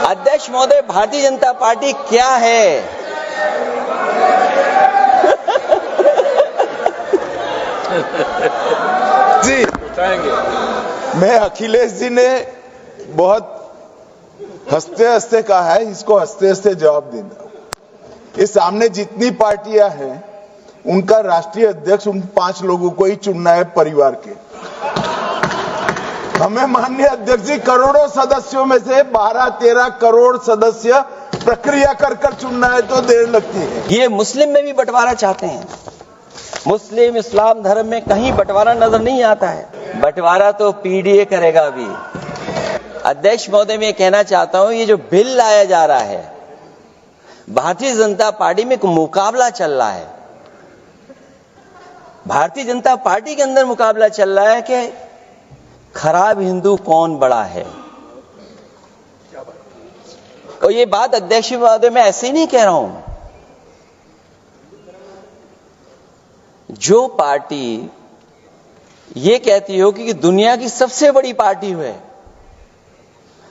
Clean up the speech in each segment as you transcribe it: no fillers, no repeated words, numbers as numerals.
अध्यक्ष महोदय, भारतीय जनता पार्टी क्या है? जी बताएंगे। मैं अखिलेश जी ने बहुत हंसते हंसते कहा है, इसको हंसते हंसते जवाब देना। ये सामने जितनी पार्टियां हैं उनका राष्ट्रीय अध्यक्ष उन 5 लोगों को ही चुनना है परिवार के। हमें माननीय अध्यक्ष जी करोड़ों सदस्यों में से 12-13 करोड़ सदस्य प्रक्रिया कर चुनना है तो देर लगती है। ये मुस्लिम में भी बंटवारा चाहते हैं। मुस्लिम इस्लाम धर्म में कहीं बंटवारा नजर नहीं आता है। बंटवारा तो पीडीए करेगा अभी। अध्यक्ष महोदय, मैं कहना चाहता हूं, ये जो बिल लाया जा रहा है, भारतीय जनता पार्टी में एक मुकाबला चल रहा है। भारतीय जनता पार्टी के अंदर मुकाबला चल रहा है कि खराब हिंदू कौन बड़ा है। और ये बात अध्यक्ष महोदय मैं ऐसे ही नहीं कह रहा हूं। जो पार्टी ये कहती हो कि दुनिया की सबसे बड़ी पार्टी है,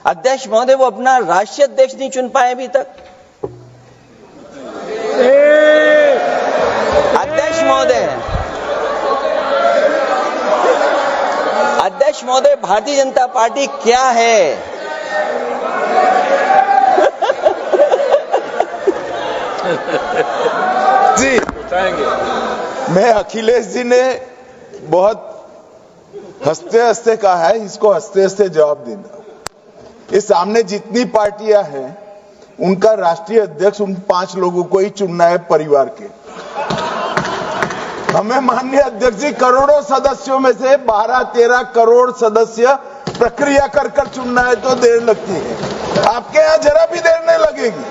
अध्यक्ष महोदय वो अपना राष्ट्रीय अध्यक्ष नहीं चुन पाए अभी तक। अध्यक्ष महोदय, भारतीय जनता पार्टी क्या है? जी बताएंगे। मैं अखिलेश जी ने बहुत हंसते हंसते कहा है, इसको हंसते हंसते जवाब देना। ये सामने जितनी पार्टियां हैं उनका राष्ट्रीय अध्यक्ष उन 5 लोगों को ही चुनना है परिवार के। हमें माननीय अध्यक्ष जी करोड़ों सदस्यों में से 12-13 करोड़ सदस्य प्रक्रिया कर चुनना है तो देर लगती है। आपके यहां जरा भी देर नहीं लगेगी।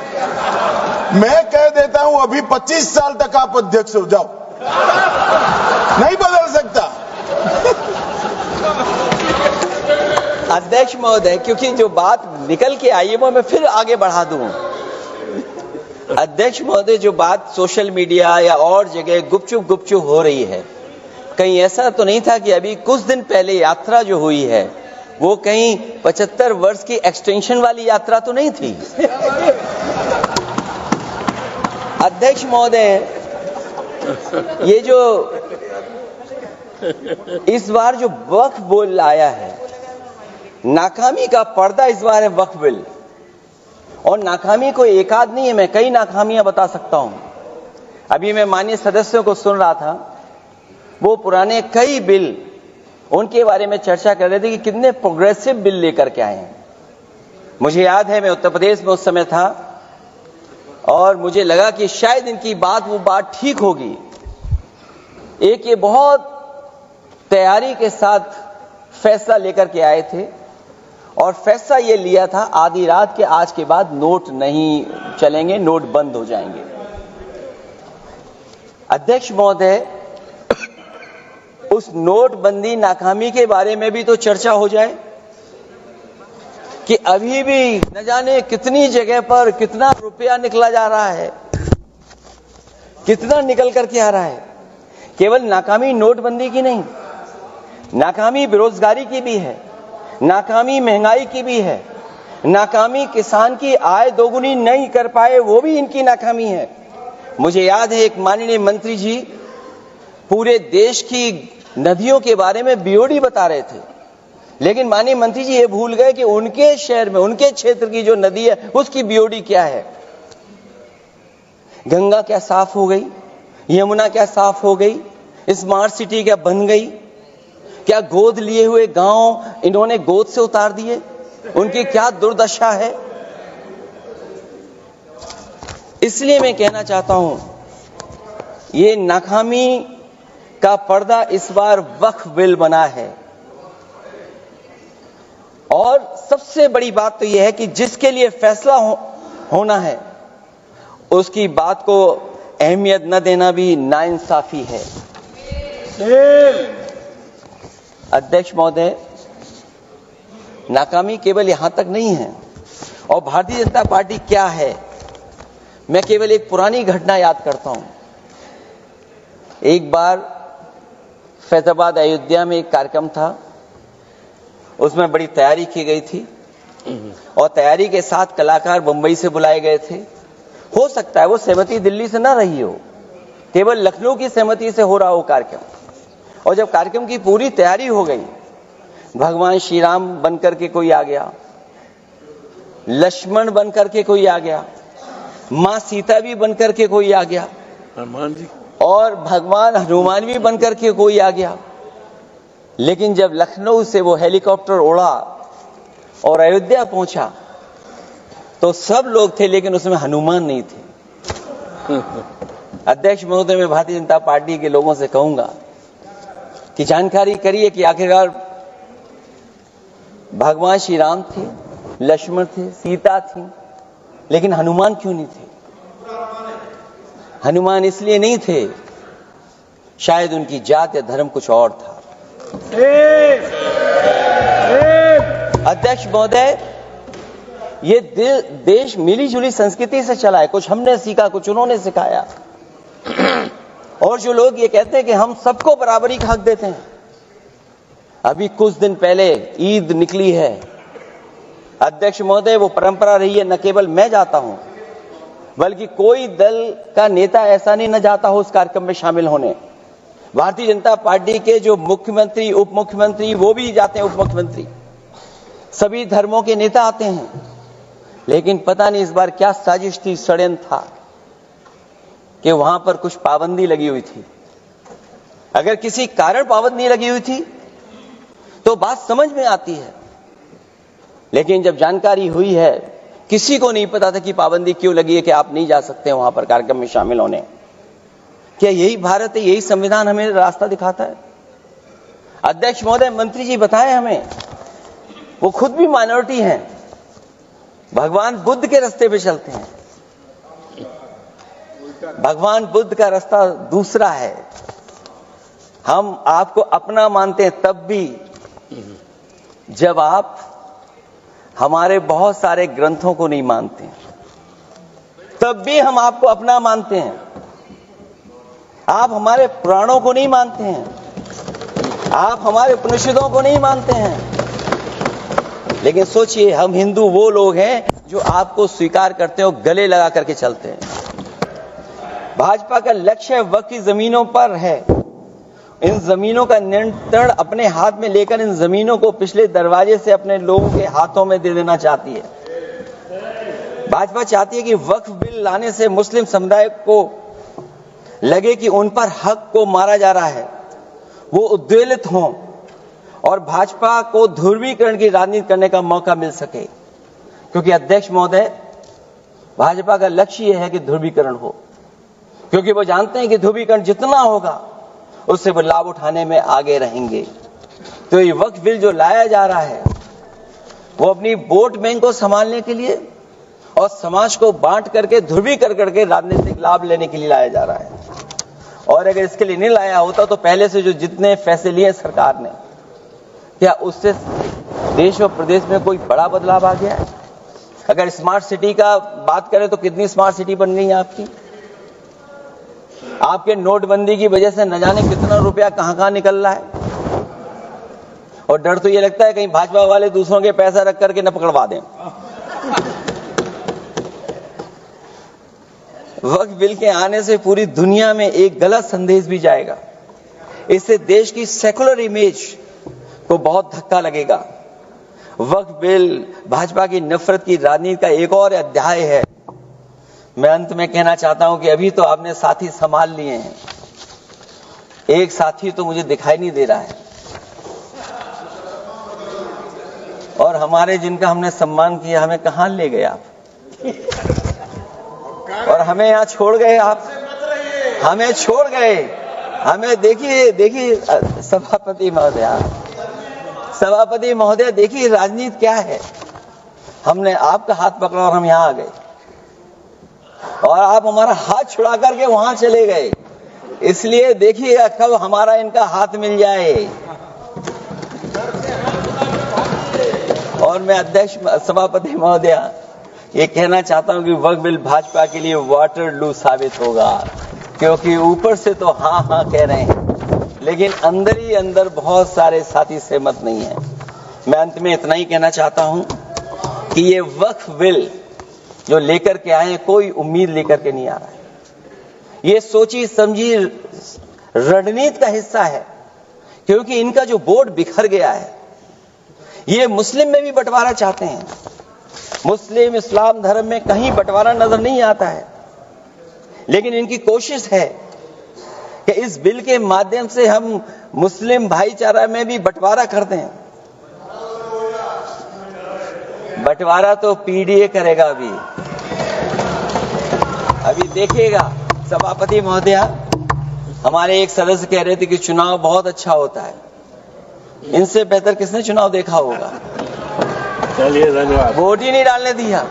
मैं कह देता हूं अभी 25 साल तक आप अध्यक्ष हो जाओ, नहीं बदल सकता। अध्यक्ष महोदय, क्योंकि जो बात निकल के आई है वो मैं फिर आगे बढ़ा दूं। अध्यक्ष महोदय, जो बात सोशल मीडिया या और जगह गुपचुप हो रही है, कहीं ऐसा तो नहीं था कि अभी कुछ दिन पहले यात्रा जो हुई है वो कहीं 75 वर्ष की एक्सटेंशन वाली यात्रा तो नहीं थी। अध्यक्ष महोदय, ये जो इस बार जो वक्फ बिल आया है, नाकामी का पर्दा इस बार है वक्फ बिल। और नाकामी कोई एक आध नहीं है, मैं कई नाकामियां बता सकता हूं। अभी मैं माननीय सदस्यों को सुन रहा था, वो पुराने कई बिल उनके बारे में चर्चा कर रहे थे कि कितने प्रोग्रेसिव बिल लेकर के आए हैं। मुझे याद है मैं उत्तर प्रदेश में उस समय था और मुझे लगा कि शायद इनकी वो बात ठीक होगी। एक ये बहुत तैयारी के साथ फैसला लेकर के आए थे और फैसला ये लिया था आधी रात के आज के बाद नोट नहीं चलेंगे, नोट बंद हो जाएंगे। अध्यक्ष महोदय, उस नोटबंदी नाकामी के बारे में भी तो चर्चा हो जाए कि अभी भी न जाने कितनी जगह पर कितना रुपया निकला जा रहा है, कितना निकल करके आ रहा है। केवल नाकामी नोटबंदी की नहीं, नाकामी बेरोजगारी की भी है, नाकामी महंगाई की भी है, नाकामी किसान की आय दोगुनी नहीं कर पाए वो भी इनकी नाकामी है। मुझे याद है एक माननीय मंत्री जी पूरे देश की नदियों के बारे में बीओडी बता रहे थे, लेकिन माननीय मंत्री जी ये भूल गए कि उनके शहर में, उनके क्षेत्र की जो नदी है उसकी बीओडी क्या है। गंगा क्या साफ हो गई, यमुना क्या साफ हो गई, स्मार्ट सिटी क्या बन गई, क्या गोद लिए हुए गांव इन्होंने गोद से उतार दिए, उनकी क्या दुर्दशा है। इसलिए मैं कहना चाहता हूं, ये नाकामी का पर्दा इस बार वक्फ बिल बना है। और सबसे बड़ी बात तो यह है कि जिसके लिए फैसला होना है उसकी बात को अहमियत न देना भी नाइंसाफी है। अध्यक्ष महोदय, नाकामी केवल यहां तक नहीं है। और भारतीय जनता पार्टी क्या है, मैं केवल एक पुरानी घटना याद करता हूं। एक बार फैजाबाद अयोध्या में एक कार्यक्रम था, उसमें बड़ी तैयारी की गई थी। और तैयारी के साथ कलाकार मुंबई से बुलाए गए थे। हो सकता है वो सहमति दिल्ली से ना रही हो, केवल लखनऊ की सहमति से हो रहा हो कार्यक्रम। और जब कार्यक्रम की पूरी तैयारी हो गई, भगवान श्री राम बनकर के कोई आ गया, लक्ष्मण बनकर के कोई आ गया, मां सीता भी बनकर के कोई आ गया, हनुमान जी और भगवान हनुमान भी बनकर के कोई आ गया। लेकिन जब लखनऊ से वो हेलीकॉप्टर उड़ा और अयोध्या पहुंचा तो सब लोग थे, लेकिन उसमें हनुमान नहीं थे। अध्यक्ष महोदय, मैं भारतीय जनता पार्टी के लोगों से कहूंगा कि जानकारी करिए कि आखिरकार भगवान श्री राम थे, लक्ष्मण थे, सीता थी, लेकिन हनुमान क्यों नहीं थे? हनुमान इसलिए नहीं थे, शायद उनकी जात या धर्म कुछ और था। अध्यक्ष महोदय, ये देश मिली जुली संस्कृति से चला है। कुछ हमने सीखा, कुछ उन्होंने सिखाया। और जो लोग ये कहते हैं कि हम सबको बराबरी का हक देते हैं, अभी कुछ दिन पहले ईद निकली है अध्यक्ष महोदय, वो परंपरा रही है, न केवल मैं जाता हूं बल्कि कोई दल का नेता ऐसा नहीं न जाता हो उस कार्यक्रम में शामिल होने। भारतीय जनता पार्टी के जो मुख्यमंत्री, उप मुख्यमंत्री, वो भी जाते हैं, उप मुख्यमंत्री, सभी धर्मों के नेता आते हैं। लेकिन पता नहीं इस बार क्या साजिश थी, षड्यंत्र था कि वहां पर कुछ पाबंदी लगी हुई थी। अगर किसी कारण पाबंदी लगी हुई थी तो बात समझ में आती है, लेकिन जब जानकारी हुई है, किसी को नहीं पता था कि पाबंदी क्यों लगी है कि आप नहीं जा सकते वहां पर कार्यक्रम में शामिल होने। क्या यही भारत है, यही संविधान हमें रास्ता दिखाता है? अध्यक्ष महोदय, मंत्री जी बताएं हमें, वो खुद भी माइनॉरिटी हैं, भगवान बुद्ध के रास्ते पे चलते हैं। भगवान बुद्ध का रास्ता दूसरा है। हम आपको अपना मानते हैं तब भी जब आप हमारे बहुत सारे ग्रंथों को नहीं मानते, तब भी हम आपको अपना मानते हैं। आप हमारे पुराणों को नहीं मानते हैं, आप हमारे उपनिषदों को नहीं मानते हैं, लेकिन सोचिए, हम हिंदू वो लोग हैं जो आपको स्वीकार करते हैं और गले लगा करके चलते हैं। भाजपा का लक्ष्य वक्फ की जमीनों पर है। इन जमीनों का नियंत्रण अपने हाथ में लेकर इन जमीनों को पिछले दरवाजे से अपने लोगों के हाथों में दे देना चाहती है। भाजपा चाहती है कि वक्फ बिल लाने से मुस्लिम समुदाय को लगे कि उन पर हक को मारा जा रहा है, वो उद्वेलित हों और भाजपा को ध्रुवीकरण की राजनीति करने का मौका मिल सके। क्योंकि अध्यक्ष महोदय, भाजपा का लक्ष्य यह है कि ध्रुवीकरण हो, क्योंकि वो जानते हैं कि ध्रुवीकरण जितना होगा उससे वो लाभ उठाने में आगे रहेंगे। तो ये वक्फ बिल जो लाया जा रहा है वो अपनी वोट बैंक को संभालने के लिए और समाज को बांट करके ध्रुवीकरण करके राजनीतिक लाभ लेने के लिए लाया जा रहा है। और अगर इसके लिए नहीं लाया होता तो पहले से जो जितने फैसले लिए सरकार ने, क्या उससे देश और प्रदेश में कोई बड़ा बदलाव आ गया है? अगर स्मार्ट सिटी का बात करें तो कितनी स्मार्ट सिटी बन गई है आपकी? आपके नोटबंदी की वजह से न जाने कितना रुपया कहां निकल रहा है। और डर तो ये लगता है कहीं भाजपा वाले दूसरों के पैसा रख करके न पकड़वा दें। वक्फ बिल के आने से पूरी दुनिया में एक गलत संदेश भी जाएगा। इससे देश की सेकुलर इमेज को बहुत धक्का लगेगा। वक्फ बिल भाजपा की नफरत की राजनीति का एक और अध्याय है। मैं अंत में कहना चाहता हूं कि अभी तो आपने साथी संभाल लिए हैं, एक साथी तो मुझे दिखाई नहीं दे रहा है, और हमारे जिनका हमने सम्मान किया हमें कहां ले गए आप, और हमें यहां छोड़ गए आप, हमें छोड़ गए। हमें देखिए सभापति महोदय देखिए राजनीति क्या है। हमने आपका हाथ पकड़ा और हम यहां आ गए, और आप हमारा हाथ छुड़ा करके वहां चले गए। इसलिए देखिएगा कब हमारा इनका हाथ मिल जाए। और मैं अध्यक्ष सभापति महोदय ये कहना चाहता हूं कि वक्फ बिल भाजपा के लिए वाटरलू साबित होगा, क्योंकि ऊपर से तो हाँ हाँ कह रहे हैं, लेकिन अंदर ही अंदर बहुत सारे साथी सहमत नहीं है। मैं अंत में इतना ही कहना चाहता हूं कि ये वक्फ बिल जो लेकर के आए हैं कोई उम्मीद लेकर के नहीं आ रहा है। ये सोची समझी रणनीति का हिस्सा है, क्योंकि इनका जो बोर्ड बिखर गया है, ये मुस्लिम में भी बंटवारा चाहते हैं। मुस्लिम इस्लाम धर्म में कहीं बंटवारा नजर नहीं आता है, लेकिन इनकी कोशिश है कि इस बिल के माध्यम से हम मुस्लिम भाईचारा में भी बंटवारा कर दें। बंटवारा तो पीडीए करेगा। अभी देखिएगा सभापति महोदया, हमारे एक सदस्य कह रहे थे कि चुनाव बहुत अच्छा होता है। इनसे बेहतर किसने चुनाव देखा होगा? चलिए धन्यवाद। वोट ही नहीं डालने दिया।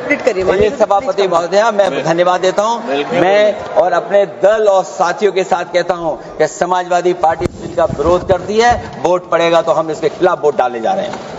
चलिए सभापति महोदया, मैं धन्यवाद देता हूं। मैं और अपने दल और साथियों के साथ कहता हूं कि समाजवादी पार्टी बिल का विरोध करती है। वोट पड़ेगा तो हम इसके खिलाफ वोट डालने जा रहे हैं।